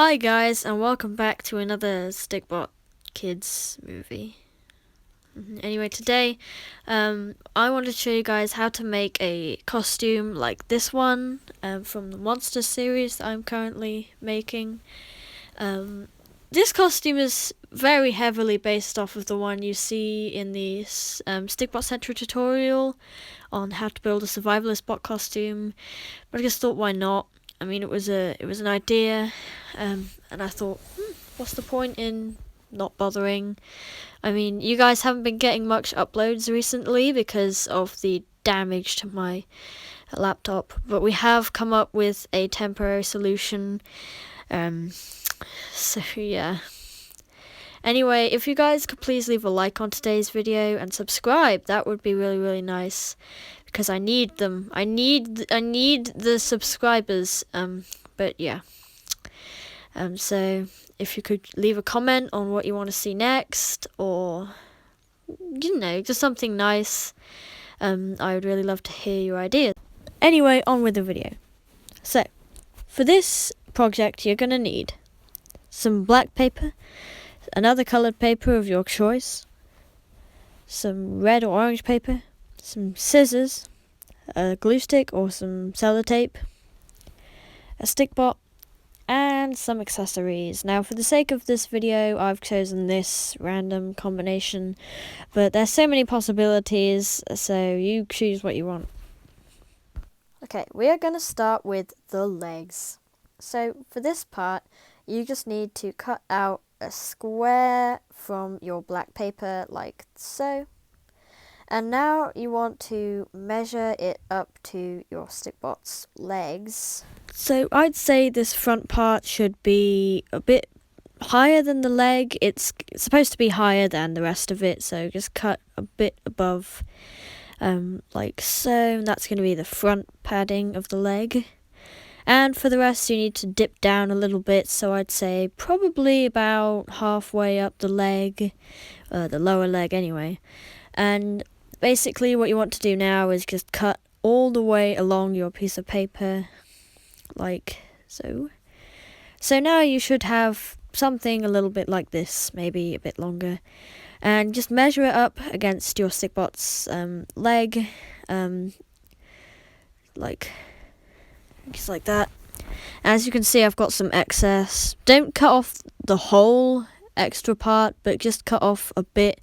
Hi guys, and welcome back to another Stickbot Kids movie. Anyway, today I want to show you guys how to make a costume like this one from the Monster series that I'm currently making. This costume is very heavily based off of the one you see in the Stickbot Central tutorial on how to build a survivalist bot costume, but I just thought, why not? I mean, it was an idea, and I thought, what's the point in not bothering? I mean, you guys haven't been getting much uploads recently because of the damage to my laptop, but we have come up with a temporary solution. So yeah. Anyway, if you guys could please leave a like on today's video and subscribe, that would be really nice, because I need them. I need the subscribers. But yeah. So if you could leave a comment on what you want to see next, or just something nice, I would really love to hear your ideas. Anyway, on with the video. So for this project, you're gonna need some black paper, another coloured paper of your choice, some red or orange paper, some scissors, a glue stick or some sellotape, a stick bot, and some accessories. Now, for the sake of this video, I've chosen this random combination, but there's so many possibilities, so you choose what you want. Okay, we are going to start with the legs. So for this part, you just need to cut out a square from your black paper like so. And now you want to measure it up to your stickbot's legs. So I'd say this front part should be a bit higher than the leg. It's supposed to be higher than the rest of it, so just cut a bit above, like so. And that's going to be the front padding of the leg. And for the rest, you need to dip down a little bit, so I'd say probably about halfway up the leg, the lower leg anyway. And basically what you want to do now is just cut all the way along your piece of paper, like so. So now you should have something a little bit like this, maybe a bit longer. And just measure it up against your stickbot's leg, like just like that. As you can see, I've got some excess. Don't cut off the whole extra part, but just cut off a bit,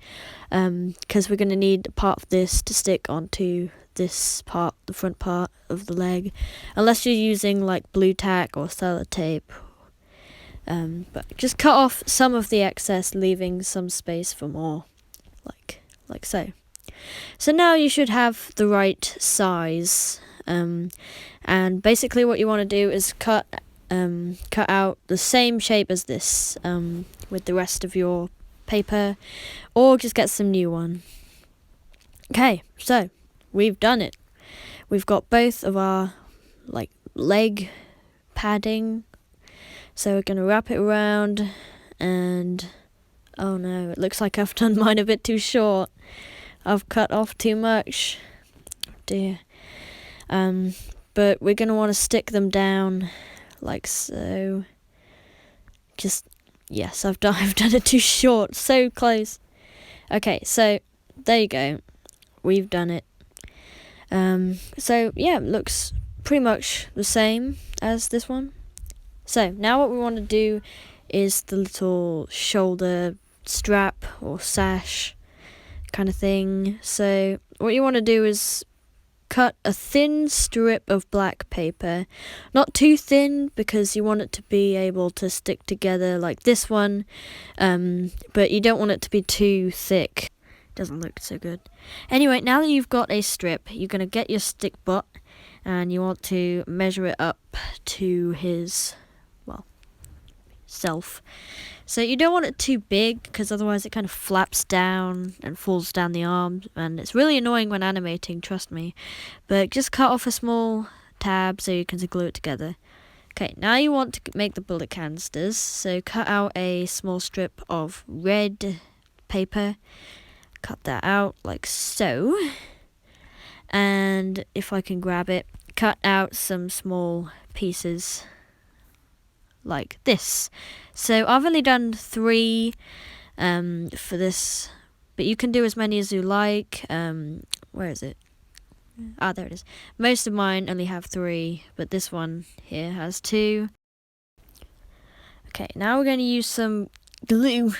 because we're going to need part of this to stick onto this part, the front part of the leg, unless you're using like blue tack or sellotape. But just cut off some of the excess, leaving some space for more, like so. So now you should have the right size. And basically what you want to do is cut out the same shape as this with the rest of your paper, or just get some new one. Okay, so we've done it. We've got both of our leg padding, so we're going to wrap it around, and oh no, it looks like I've done mine a bit too short. I've cut off too much. Oh dear. But we're going to want to stick them down like so. Yes, I've done it too short, so close. Okay, so there you go. We've done it. So yeah, it looks pretty much the same as this one. So now what we want to do is the little shoulder strap or sash kind of thing. So what you want to do is cut a thin strip of black paper, not too thin because you want it to be able to stick together like this one, but you don't want it to be too thick. Doesn't look so good. Anyway, now that you've got a strip, you're going to get your stick bot and you want to measure it up to his self. So you don't want it too big, because otherwise it kind of flaps down and falls down the arm, and it's really annoying when animating, trust me. But just cut off a small tab so you can glue it together. Okay, now you want to make the bullet canisters, so cut out a small strip of red paper, cut that out like so, and if I can grab it, cut out some small pieces like this. So I've only done 3 for this, but you can do as many as you like. Where is it? Ah, there it is. Most of mine only have 3, but this one here has 2. Okay, now we're going to use some glue.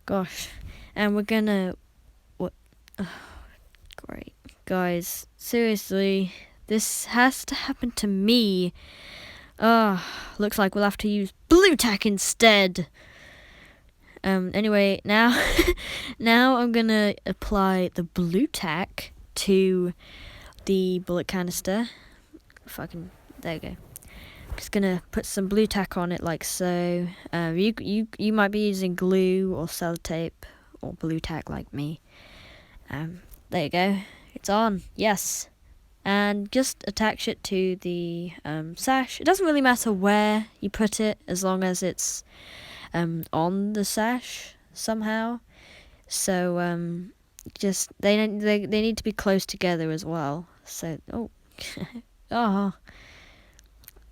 Gosh. And we're going to... What? Oh, great. Guys, seriously, this has to happen to me. Looks like we'll have to use blue tack instead. Anyway, now I'm going to apply the blue tack to the bullet canister. There you go. Just gonna put some blue tack on it like so. You might be using glue or sellotape or blue tack like me. There you go. It's on. Yes. And just attach it to the sash. It doesn't really matter where you put it as long as it's on the sash somehow. So just they need to be close together as well. So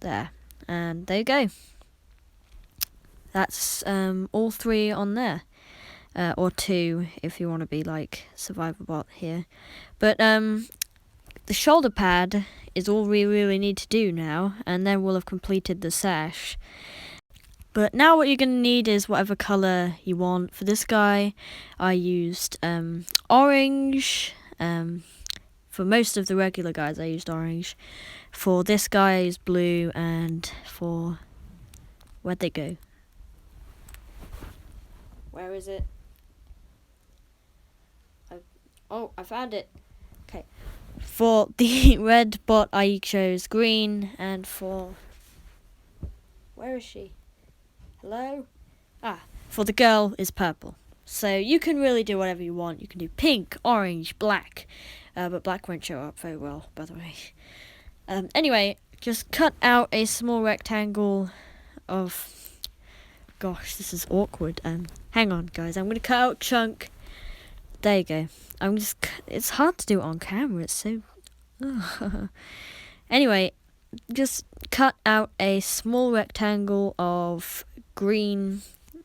there, and there you go. That's all 3 on there, or 2 if you want to be like Survivor here. But the shoulder pad is all we really need to do now, and then we'll have completed the sash. But now what you're going to need is whatever colour you want. For this guy, I used orange. For most of the regular guys, I used orange. For this guy, I used blue. And for... Where'd they go? Where is it? I found it. Okay. For the red bot, I chose green. And for... Where is she? Hello? For the girl is purple. So you can really do whatever you want. You can do pink, orange, black. But black won't show up very well, by the way. Anyway, just cut out a small rectangle of... Gosh, this is awkward. Hang on, guys. I'm going to cut out a chunk. There you go. It's hard to do it on camera. It's so... Anyway, just cut out a small rectangle of green,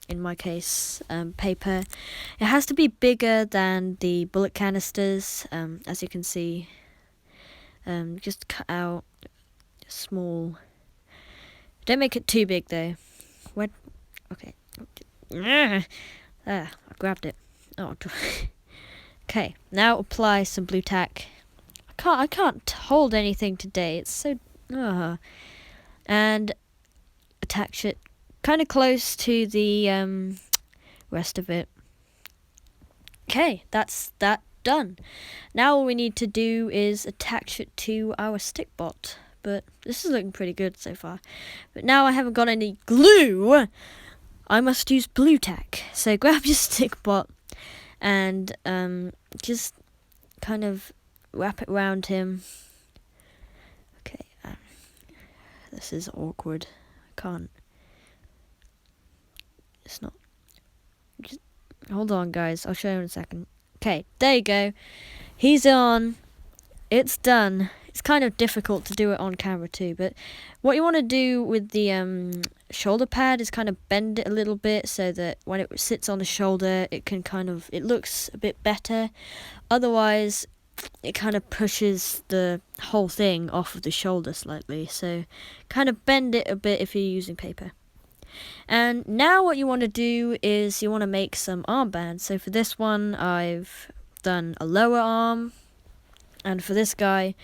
in my case, paper. It has to be bigger than the bullet canisters, as you can see. Just cut out small. Don't make it too big though. Okay. There, I grabbed it. Okay, now apply some blue tack. I can't hold anything today. It's so and attach it kind of close to the rest of it. Okay, that's that done. Now all we need to do is attach it to our stick bot. But this is looking pretty good so far. But now I haven't got any glue. I must use blue tack. So grab your stick bot and just kind of wrap it around him. Okay, this is awkward. I can't. It's not. Just hold on, guys. I'll show you in a second. Okay, there you go. He's on. It's done. It's kind of difficult to do it on camera too, but what you want to do with the shoulder pad is kind of bend it a little bit so that when it sits on the shoulder, it looks a bit better. Otherwise, it kind of pushes the whole thing off of the shoulder slightly. So, kind of bend it a bit if you're using paper. And now what you want to do is you want to make some armbands. So for this one, I've done a lower arm. And for this guy,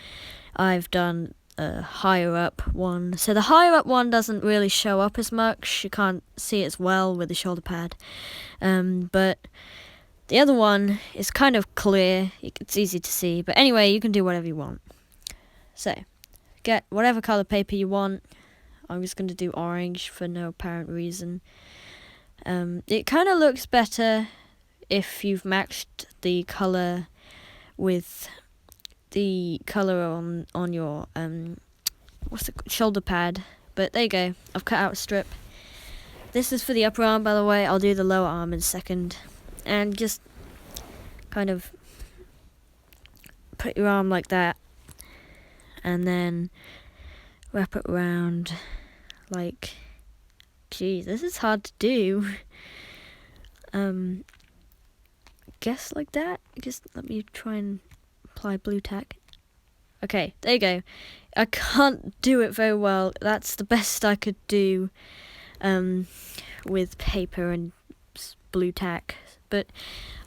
I've done a higher up one. So the higher up one doesn't really show up as much. You can't see it as well with the shoulder pad. But the other one is kind of clear. It's easy to see. But anyway, you can do whatever you want. So, get whatever colour paper you want. I'm just going to do orange for no apparent reason. It kind of looks better if you've matched the colour with the colour on your shoulder pad. But there you go. I've cut out a strip. This is for the upper arm, by the way. I'll do the lower arm in a second. And just kind of put your arm like that. And then wrap it around like Jeez, this is hard to do. Guess like that. Just let me try and apply blue tack. Okay, there you go. I can't do it very well. That's the best I could do with paper and blue tack. But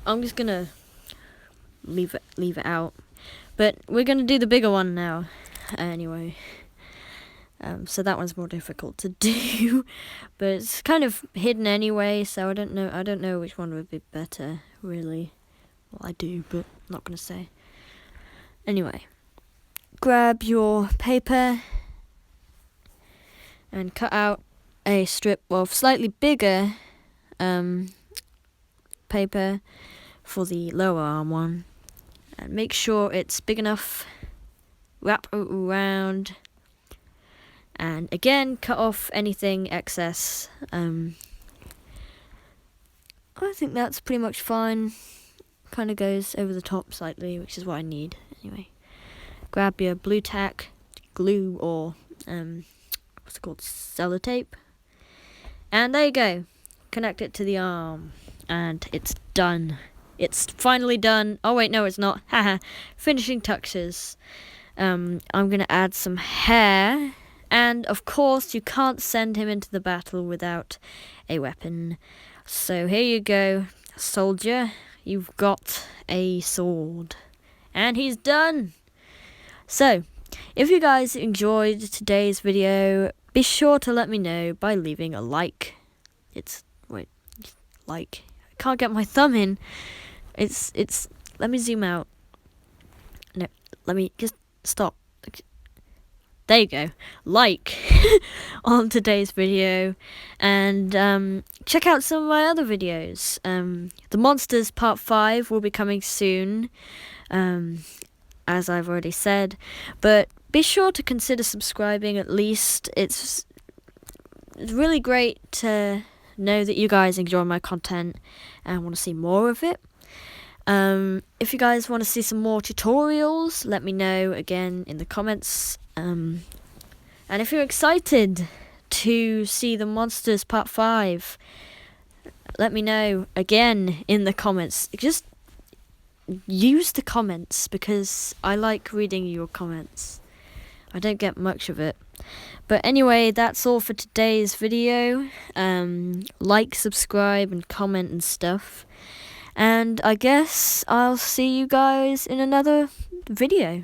I'm just gonna leave it out. But we're gonna do the bigger one now. Anyway. So that one's more difficult to do, but it's kind of hidden anyway, so I don't know which one would be better, really. Well, I do, but I'm not gonna say. Anyway, grab your paper and cut out a strip of slightly bigger paper for the lower arm one, and make sure it's big enough. Wrap it around. And again, cut off anything excess. I think that's pretty much fine. Kind of goes over the top slightly, which is what I need. Anyway, grab your blue tack, glue, or what's it called, sellotape. And there you go. Connect it to the arm, and it's done. It's finally done. Oh wait, no, it's not. Haha. Finishing touches. I'm gonna add some hair. And, of course, you can't send him into the battle without a weapon. So here you go, soldier. You've got a sword. And he's done. So, if you guys enjoyed today's video, be sure to let me know by leaving a like. Like. I can't get my thumb in. Let me zoom out. No, let me just stop. There you go, like on today's video, and check out some of my other videos. The Monsters Part 5 will be coming soon, as I've already said, but be sure to consider subscribing at least. It's really great to know that you guys enjoy my content and want to see more of it. If you guys want to see some more tutorials, let me know again in the comments. And if you're excited to see the Monsters Part 5, let me know again in the comments. Just use the comments, because I like reading your comments. I don't get much of it. But anyway, that's all for today's video. Like, subscribe, and comment and stuff. And I guess I'll see you guys in another video.